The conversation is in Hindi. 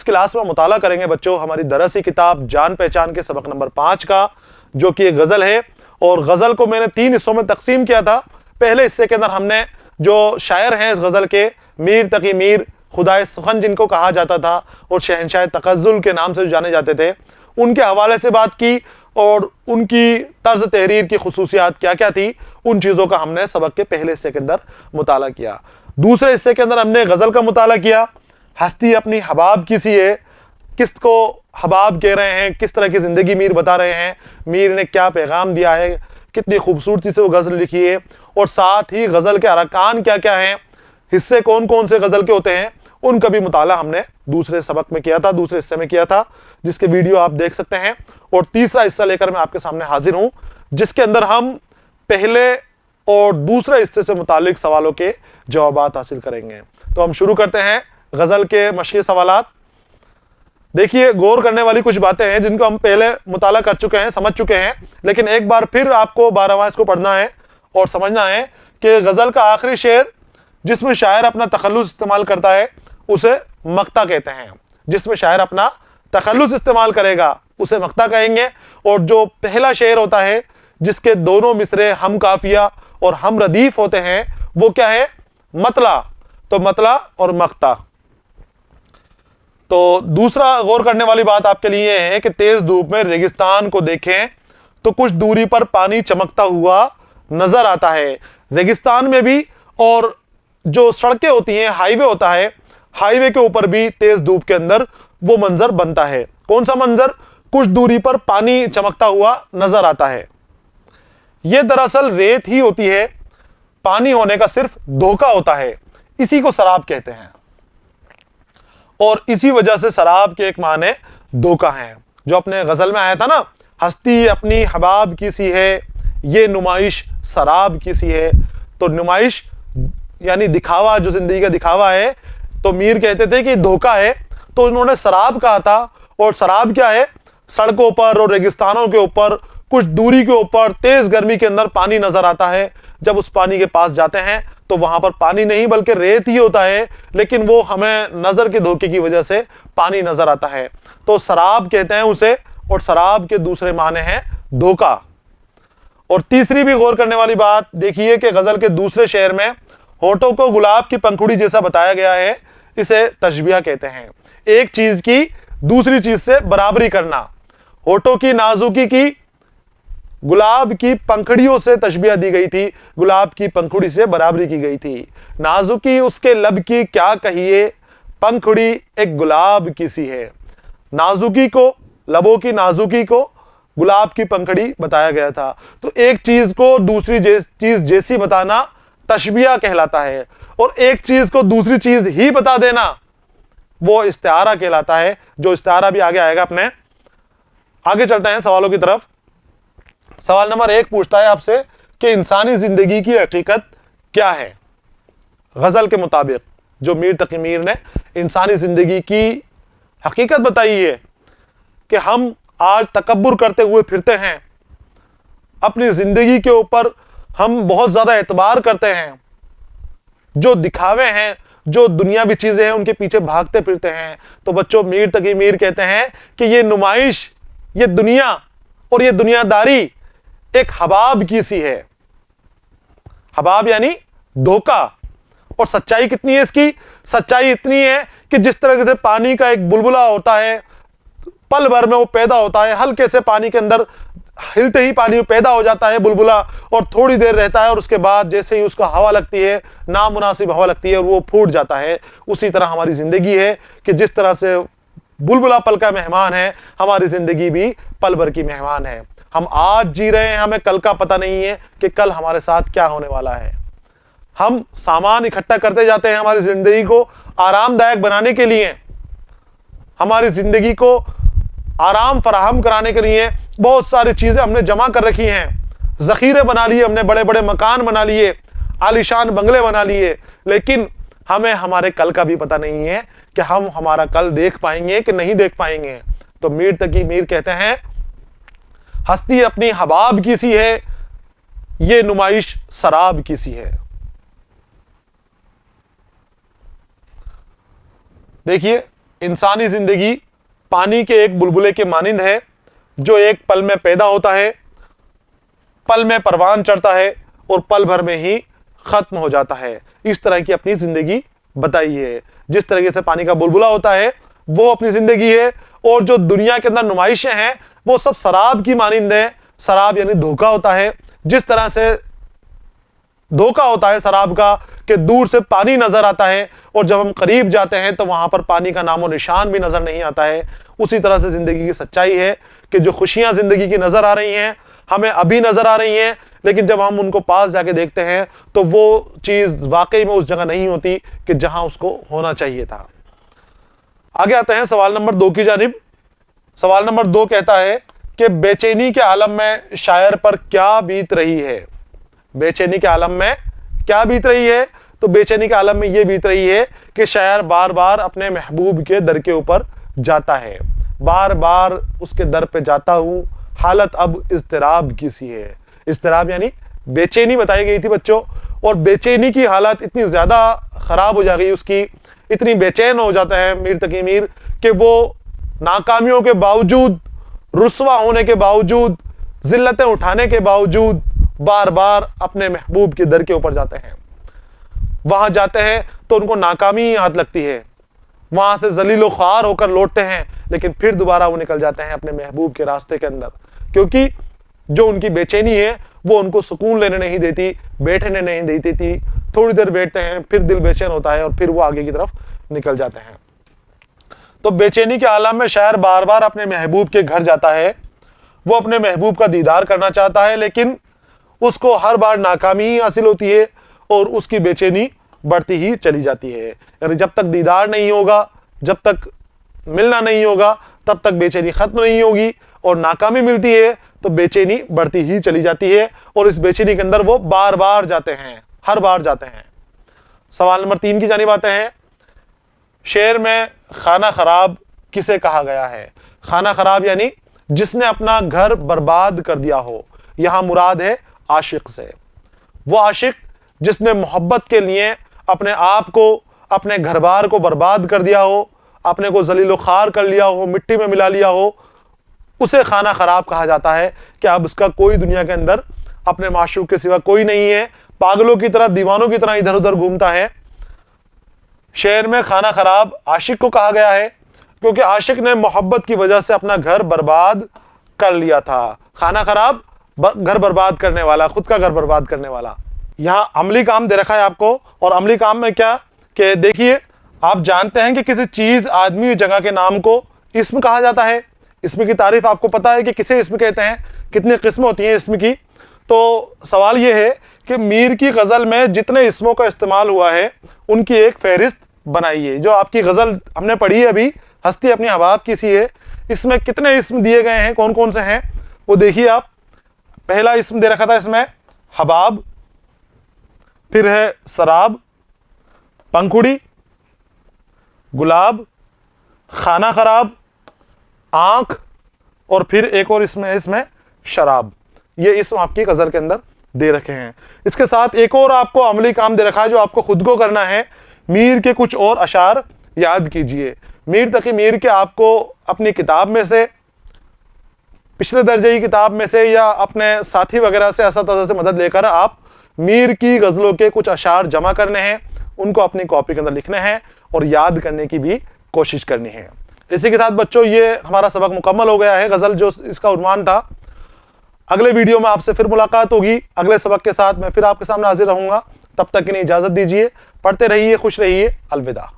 क्लास में मुताला करेंगे बच्चों हमारी दरसी किताब जान पहचान के सबक नंबर 5 का, जो कि एक गजल है। और गजल को मैंने 3 हिस्सों में तकसीम किया था। पहले हिस्से के अंदर हमने जो शायर हैं इस गजल के, मीर तकी मीर खुदाए सुखन जिनको कहा जाता था और शहनशाह तकज़्ज़ुल के नाम से जो जाने जाते थे, उनके हवाले से बात की और उनकी तर्ज तहरीर की खुसूसियात क्या क्या थी, उन चीज़ों का हमने सबक के पहले हिस्से के अंदर मुताला किया। दूसरे हिस्से के अंदर हमने गज़ल का मुताला किया, हस्ती अपनी हबाब की सी है, किसको हबाब कह रहे हैं, किस तरह की ज़िंदगी मीर बता रहे हैं, मीर ने क्या पैगाम दिया है, कितनी खूबसूरती से वो गज़ल लिखी है, और साथ ही गज़ल के अरकान क्या क्या हैं, हिस्से कौन कौन से गज़ल के होते हैं, उनका भी मुताला हमने दूसरे सबक में किया था, दूसरे हिस्से में किया था, जिसके वीडियो आप देख सकते हैं। और तीसरा हिस्सा लेकर मैं आपके सामने हाजिर हूं, जिसके अंदर हम पहले और दूसरे हिस्से से मुतालिक सवालों के जवाबात हासिल करेंगे। तो हम शुरू करते हैं गज़ल के मशक़ी सवालात। देखिए, गौर करने वाली कुछ बातें हैं जिनको हम पहले मुताला कर चुके हैं, समझ चुके हैं, लेकिन एक बार फिर आपको बारहवां इसको पढ़ना है और समझना है कि गज़ल का आखिरी शेर जिसमें शायर अपना तखल्लुस इस्तेमाल करता है उसे मक्ता कहते हैं। जिसमें शायर अपना तखल्लुस इस्तेमाल करेगा उसे मक्ता कहेंगे। और जो पहला शेर होता है जिसके दोनों मिसरे हम काफिया और हम रदीफ होते हैं, वो क्या है? मतला। तो मतला और मक्ता। तो दूसरा गौर करने वाली बात आपके लिए है कि तेज धूप में रेगिस्तान को देखें तो कुछ दूरी पर पानी चमकता हुआ नजर आता है। रेगिस्तान में भी और जो सड़कें होती हैं, हाईवे होता है, हाईवे के ऊपर भी तेज धूप के अंदर वो मंजर बनता है। कौन सा मंजर? कुछ दूरी पर पानी चमकता हुआ नजर आता है। यह दरअसल रेत ही होती है, पानी होने का सिर्फ धोखा होता है, इसी को शराब कहते हैं। और इसी वजह से शराब के एक माने धोखा है। जो अपने गजल में आया था ना, हस्ती अपनी हबाब की सी है, ये नुमाइश शराब की सी है। तो नुमाइश यानी दिखावा, जो जिंदगी का दिखावा है, तो मीर कहते थे कि धोखा है, तो उन्होंने शराब कहा था। और शराब क्या है? सड़कों पर और रेगिस्तानों के ऊपर कुछ दूरी के ऊपर तेज गर्मी के अंदर पानी नजर आता है। जब उस पानी के पास जाते हैं तो वहां पर पानी नहीं बल्कि रेत ही होता है, लेकिन वो हमें नजर के धोखे की वजह से पानी नजर आता है। तो शराब कहते हैं उसे, और शराब के दूसरे माने हैं धोखा। और तीसरी भी गौर करने वाली बात देखिए कि गजल के दूसरे शेर में होठों को गुलाब की पंखुड़ी जैसा बताया गया है, इसे तशबिया कहते हैं। एक चीज की दूसरी चीज से बराबरी करना। होठों की नाजुकी की गुलाब की पंखुड़ियों से तशबिया दी गई थी, गुलाब की पंखुड़ी से बराबरी की गई थी। नाजुकी उसके लब की क्या कहिए, पंखुड़ी एक गुलाब की सी है। नाजुकी को, लबों की नाजुकी को गुलाब की पंखुड़ी बताया गया था। तो एक चीज को दूसरी चीज जैसी बताना तशबिया कहलाता है, और एक चीज को दूसरी चीज ही बता देना वो इस्तिआरा कहलाता है। जो इस्तिआरा भी आगे आएगा अपने। आगे चलते हैं सवालों की तरफ। सवाल नंबर 1 पूछता है आपसे कि इंसानी जिंदगी की हकीकत क्या है। गजल के मुताबिक जो मीर तकी मीर ने इंसानी जिंदगी की हकीकत बताई है कि हम आज तकब्बुर करते हुए फिरते हैं, अपनी जिंदगी के ऊपर हम बहुत ज्यादा एतबार करते हैं, जो दिखावे हैं, जो दुनियावी चीजें हैं उनके पीछे भागते फिरते हैं। तो बच्चों, मीर तकी मीर कहते हैं कि ये नुमाइश, ये दुनिया और ये दुनियादारी एक हबाब की सी है। हबाब यानी धोखा। और सच्चाई कितनी है इसकी? सच्चाई इतनी है कि जिस तरह से पानी का एक बुलबुला होता है, पल भर में वो पैदा होता है, हल्के से पानी के अंदर हिलते ही पानी पैदा हो जाता है बुलबुला, और थोड़ी देर रहता है और उसके बाद जैसे ही उसको हवा लगती है, नामुनासिब हवा लगती है और वो फूट जाता है। उसी तरह हमारी जिंदगी है कि जिस तरह से बुलबुला पल का मेहमान है, हमारी जिंदगी भी पल भर की मेहमान है। हम आज जी रहे हैं, हमें कल का पता नहीं है कि कल हमारे साथ क्या होने वाला है। हम सामान इकट्ठा करते जाते हैं हमारी जिंदगी को आरामदायक बनाने के लिए, हमारी जिंदगी को आराम फराहम कराने के लिए बहुत सारी चीजें हमने जमा कर रखी हैं, जखीरे बना लिए हमने, बड़े बड़े मकान बना लिए, आलीशान बंगले बना लिए, लेकिन हमें हमारे कल का भी पता नहीं है कि हम हमारा कल देख पाएंगे कि नहीं देख पाएंगे। तो मीर तकी मीर कहते हैं, हस्ती अपनी हबाब की सी है, ये नुमाइश शराब की सी है। देखिए, इंसानी जिंदगी पानी के एक बुलबुले के मानिंद है, जो एक पल में पैदा होता है, पल में परवान चढ़ता है और पल भर में ही खत्म हो जाता है। इस तरह की अपनी जिंदगी बताई है। जिस तरीके से पानी का बुलबुला होता है वो अपनी जिंदगी है, और जो दुनिया के अंदर नुमाइशें हैं वो सब शराब की मानिंद है। शराब यानी धोखा होता है। जिस तरह से धोखा होता है शराब का कि दूर से पानी नजर आता है और जब हम करीब जाते हैं तो वहां पर पानी का नामो निशान भी नजर नहीं आता है, उसी तरह से जिंदगी की सच्चाई है कि जो खुशियां जिंदगी की नजर आ रही हैं हमें अभी नजर आ रही हैं, लेकिन जब हम उनको पास जाके देखते हैं तो वो चीज वाकई में उस जगह नहीं होती कि जहां उसको होना चाहिए था। आगे आते हैं सवाल नंबर 2 की जानिब। सवाल नंबर 2 कहता है कि बेचैनी के आलम में शायर पर क्या बीत रही है। बेचैनी के आलम में क्या बीत रही है? तो बेचैनी के आलम में यह बीत रही है कि शायर बार बार अपने महबूब के दर के ऊपर जाता है, बार बार उसके दर पे जाता हूं, हालत अब इज़्तिराब की सी है। इज़्तिराब यानी बेचैनी बताई गई थी बच्चों, और बेचैनी की हालत इतनी ज्यादा खराब हो जा गई उसकी, इतनी बेचैन हो जाता है मीर तकी मीर कि वो नाकामियों के बावजूद, रुस्वा होने के बावजूद, जिल्लतें उठाने के बावजूद बार बार अपने महबूब के दर के ऊपर जाते हैं। वहां जाते हैं तो उनको नाकामी ही हाथ लगती है, वहां से जलीलो ख्वार होकर लौटते हैं, लेकिन फिर दोबारा वो निकल जाते हैं अपने महबूब के रास्ते के अंदर, क्योंकि जो उनकी बेचैनी है वो उनको सुकून लेने नहीं देती, बैठने नहीं देती थी। थोड़ी देर बैठते हैं फिर दिल बेचैन होता है और फिर वो आगे की तरफ निकल जाते हैं। तो बेचैनी के आलम में शायर बार बार अपने महबूब के घर जाता है। वो अपने महबूब का दीदार करना चाहता है, लेकिन उसको हर बार नाकामी ही हासिल होती है और उसकी बेचैनी बढ़ती ही चली जाती है। यानी जब तक दीदार नहीं होगा, जब तक मिलना नहीं होगा, तब तक बेचैनी खत्म नहीं होगी, और नाकामी मिलती है तो बेचैनी बढ़ती ही चली जाती है, और इस बेचैनी के अंदर वो बार बार जाते हैं, हर बार जाते हैं। सवाल नंबर 3 की जानिब आते हैं। शेर में खाना खराब किसे कहा गया है? खाना खराब यानी जिसने अपना घर बर्बाद कर दिया हो। यहां मुराद है आशिक से। वो आशिक जिसने मोहब्बत के लिए अपने आप को, अपने घर बार को बर्बाद कर दिया हो, अपने को जलीलो खार कर लिया हो, मिट्टी में मिला लिया हो, उसे खाना खराब कहा जाता है कि अब उसका कोई दुनिया के अंदर अपने माशूक के सिवा कोई नहीं है, पागलों की तरह, दीवानों की तरह इधर उधर घूमता है। शेर में खाना खराब आशिक को कहा गया है क्योंकि आशिक ने मोहब्बत की वजह से अपना घर बर्बाद कर लिया था। खाना खराब घर बर्बाद करने वाला, खुद का घर बर्बाद करने वाला। यहां अमली काम दे रखा है आपको, और अमली काम में क्या कि देखिए, आप जानते हैं कि किसी चीज, आदमी, जगह के नाम को इस्म कहा जाता है। इस्म की तारीफ आपको पता है कि किसे इस्म कहते हैं, कितनी किस्म होती हैं इस्म की। तो सवाल यह है कि मीर की गज़ल में जितने इस्मों का इस्तेमाल हुआ है उनकी एक फहरिस्त बनाइए। जो आपकी गज़ल हमने पढ़ी है अभी, हस्ती अपनी हबाब की सी है, इसमें कितने इस्म दिए गए हैं, कौन कौन से हैं वो देखिए आप। पहला इस्म दे रखा था इसमें हबाब, फिर है शराब, पंखुड़ी, गुलाब, खाना खराब, आंख, और फिर एक और इसमें शराब। ये इस्म आपकी गज़ल के अंदर दे रखे हैं। इसके साथ एक और आपको अमली काम दे रखा है जो आपको खुद को करना है। मीर के कुछ और अशार याद कीजिए। मीर तकी मीर के आपको अपनी किताब में से, पिछले दर्जे की किताब में से, या अपने साथी वगैरह से, असतज़ा से मदद लेकर आप मीर की गज़लों के कुछ अशार जमा करने हैं, उनको अपनी कॉपी के अंदर लिखने हैं और याद करने की भी कोशिश करनी है। इसी के साथ बच्चों ये हमारा सबक मुकम्मल हो गया है, गज़ल जो इसका उन्वान था। अगले वीडियो में आपसे फिर मुलाकात होगी, अगले सबक के साथ मैं फिर आपके सामने हाजिर रहूंगा। तब तक के लिए इजाज़त दीजिए। पढ़ते रहिए, खुश रहिए, अलविदा।